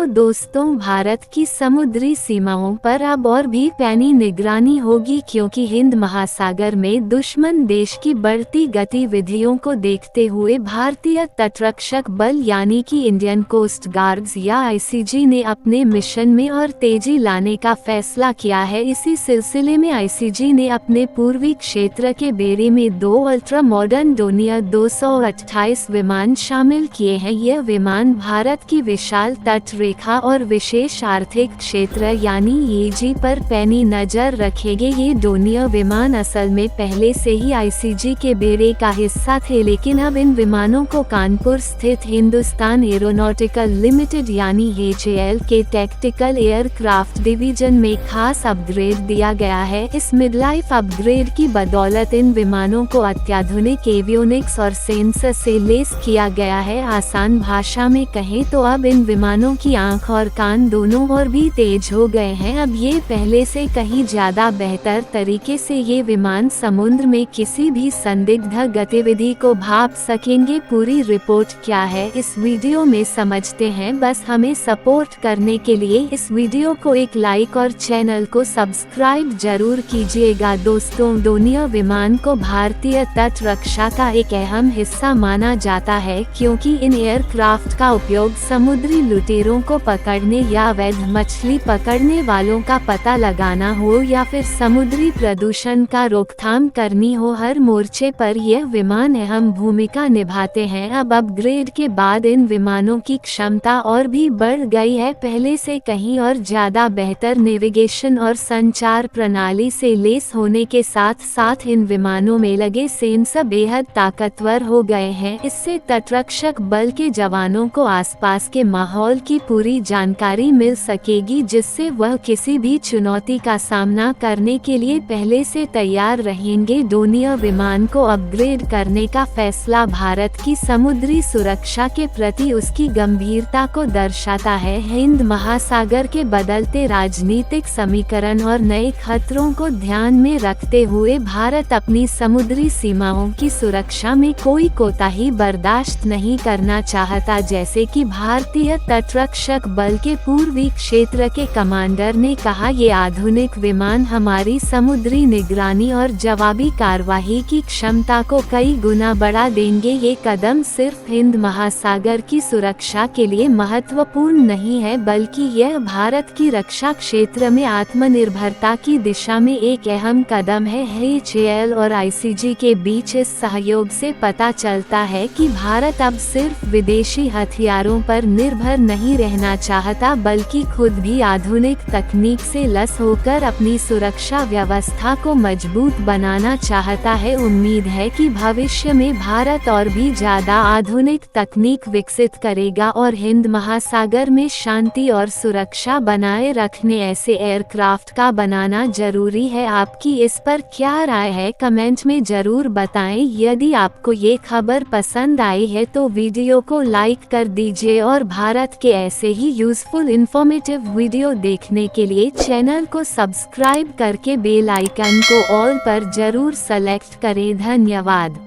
तो दोस्तों, भारत की समुद्री सीमाओं पर अब और भी पैनी निगरानी होगी, क्योंकि हिंद महासागर में दुश्मन देश की बढ़ती गतिविधियों को देखते हुए भारतीय तटरक्षक बल यानी कि इंडियन कोस्ट गार्ड्स या आईसीजी ने अपने मिशन में और तेजी लाने का फैसला किया है। इसी सिलसिले में आईसीजी ने अपने पूर्वी क्षेत्र के बेड़े में 2 अल्ट्रा मॉडर्न डोनियर 228 विमान शामिल किए हैं। यह विमान भारत की विशाल तट रेखा और विशेष आर्थिक क्षेत्र यानी ईईजी पर पैनी नजर रखेंगे। ये डोनियर विमान असल में पहले से ही आईसीजी के बेड़े का हिस्सा थे, लेकिन अब इन विमानों को कानपुर स्थित हिंदुस्तान एरोनॉटिकल लिमिटेड यानी HAL के टैक्टिकल एयरक्राफ्ट डिवीजन में खास अपग्रेड दिया गया है। इस मिडलाइफ अपग्रेड की बदौलत इन विमानों को अत्याधुनिक एवियोनिक्स और सेंसर से लेस किया गया है। आसान भाषा में कहें तो अब इन विमानों की आंख और कान दोनों और भी तेज हो गए हैं। अब ये पहले से कहीं ज्यादा बेहतर तरीके से ये विमान समुद्र में किसी भी संदिग्ध गतिविधि को भांप सकेंगे। पूरी रिपोर्ट क्या है इस वीडियो में समझते हैं। बस हमें सपोर्ट करने के लिए इस वीडियो को एक लाइक और चैनल को सब्सक्राइब जरूर कीजिएगा। दोस्तों, डोनियर विमान को भारतीय तट रक्षा का एक अहम हिस्सा माना जाता है, क्योंकि इन एयरक्राफ्ट का उपयोग समुद्री लुटेरों को पकड़ने या अवैध मछली पकड़ने वालों का पता लगाना हो या फिर समुद्री प्रदूषण का रोकथाम करनी हो, हर मोर्चे पर यह विमान अहम भूमिका निभाते हैं। अब अपग्रेड के बाद इन विमानों की क्षमता और भी बढ़ गई है। पहले से कहीं और ज्यादा बेहतर नेविगेशन और संचार प्रणाली से लेस होने के साथ साथ इन विमानों में लगे सेंसर बेहद ताकतवर हो गए हैं। इससे तटरक्षक बल के जवानों को आसपास के माहौल की पूरी जानकारी मिल सकेगी, जिससे वह किसी भी चुनौती का सामना करने के लिए पहले से तैयार रहेंगे। डोनियर विमान को अपग्रेड करने का फैसला भारत की समुद्री सुरक्षा के प्रति उसकी गंभीरता को दर्शाता है। हिंद महासागर के बदलते राजनीतिक समीकरण और नए खतरों को ध्यान में रखते हुए भारत अपनी समुद्री सीमाओं की सुरक्षा में कोई कोताही बर्दाश्त नहीं करना चाहता। जैसे कि भारतीय तटरक्षक बल के पूर्वी क्षेत्र के कमांडर ने कहा, ये आधुनिक विमान हमारी समुद्री निगरानी और जवाबी कार्यवाही की क्षमता को कई गुना बढ़ा देंगे। ये कदम सिर्फ हिंद महासागर की सुरक्षा के लिए महत्वपूर्ण नहीं है, बल्कि यह भारत की रक्षा क्षेत्र में आत्मनिर्भरता की दिशा में एक अहम कदम है। HAL और आईसीजी के बीच इस सहयोग से पता चलता है कि भारत अब सिर्फ विदेशी हथियारों पर निर्भर नहीं रहना चाहता, बल्कि खुद भी आधुनिक तकनीक से लैस होकर अपनी सुरक्षा व्यवस्था को मजबूत बनाना चाहता है। उम्मीद है कि भविष्य में भारत और भी ज्यादा आधुनिक तकनीक विकसित करेगा और हिंद महासागर में शांति और सुरक्षा बनाए रखने ऐसे एयरक्राफ्ट का बनाना जरूरी है। आपकी इस पर क्या राय है, कमेंट में जरूर बताएं। यदि आपको ये खबर पसंद आई है तो वीडियो को लाइक कर दीजिए और भारत के ऐसे ही यूजफुल इंफॉर्मेटिव वीडियो देखने के लिए चैनल को सब्सक्राइब करके बेल आइकन को ऑल पर जरूर सेलेक्ट करें। धन्यवाद।